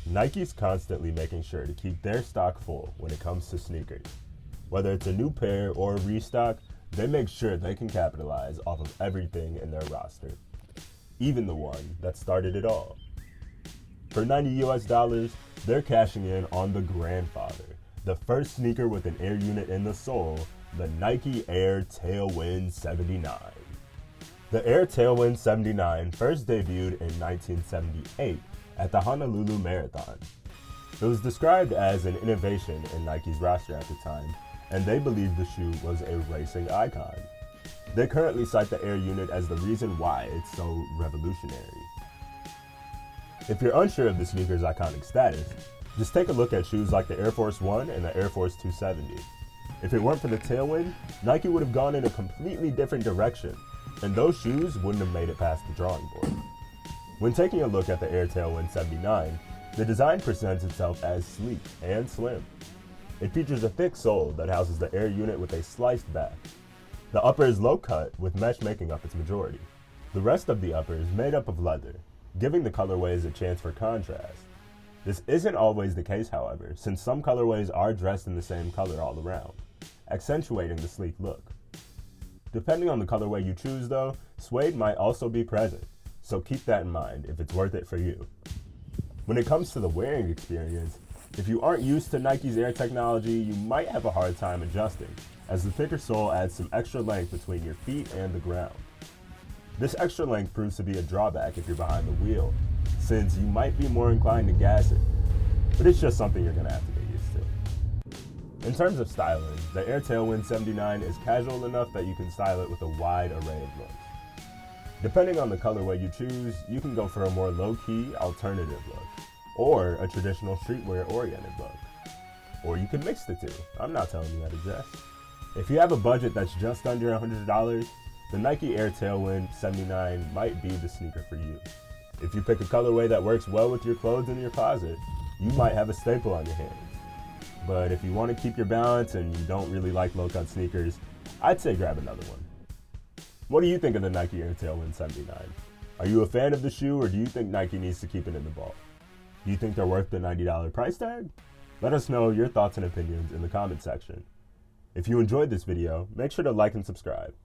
Nike's constantly making sure to keep their stock full when it comes to sneakers. Whether it's a new pair or a restock, they make sure they can capitalize off of everything in their roster, even the one that started it all. For $90 US, they're cashing in on the grandfather, the first sneaker with an air unit in the sole, the Nike Air Tailwind 79. The Air Tailwind 79 first debuted in 1978 at the Honolulu Marathon. It was described as an innovation in Nike's roster at the time, and they believed the shoe was a racing icon. They currently cite the Air unit as the reason why it's so revolutionary. If you're unsure of the sneaker's iconic status, just take a look at shoes like the Air Force 1 and the Air Force 270. If it weren't for the Tailwind, Nike would have gone in a completely different direction, and those shoes wouldn't have made it past the drawing board. When taking a look at the Air Tailwind 79, the design presents itself as sleek and slim. It features a thick sole that houses the Air unit with a sliced back. The upper is low cut, with mesh making up its majority. The rest of the upper is made up of leather, giving the colorways a chance for contrast. This isn't always the case, however, since some colorways are dressed in the same color all around, accentuating the sleek look. Depending on the colorway you choose though, suede might also be present, so keep that in mind if it's worth it for you. When it comes to the wearing experience, if you aren't used to Nike's Air technology, you might have a hard time adjusting, as the thicker sole adds some extra length between your feet and the ground. This extra length proves to be a drawback if you're behind the wheel, since you might be more inclined to gas it, but it's just something you're going to have to get used to. In terms of styling, the Air Tailwind 79 is casual enough that you can style it with a wide array of looks. Depending on the colorway you choose, you can go for a more low-key, alternative look, or a traditional streetwear-oriented look. Or you can mix the two. I'm not telling you how to dress. If you have a budget that's just under $100, the Nike Air Tailwind 79 might be the sneaker for you. If you pick a colorway that works well with your clothes in your closet, you might have a staple on your hands. But if you want to keep your balance and you don't really like low-cut sneakers, I'd say grab another one. What do you think of the Nike Air Tailwind 79? Are you a fan of the shoe, or do you think Nike needs to keep it in the vault? Do you think they're worth the $90 price tag? Let us know your thoughts and opinions in the comment section. If you enjoyed this video, make sure to like and subscribe.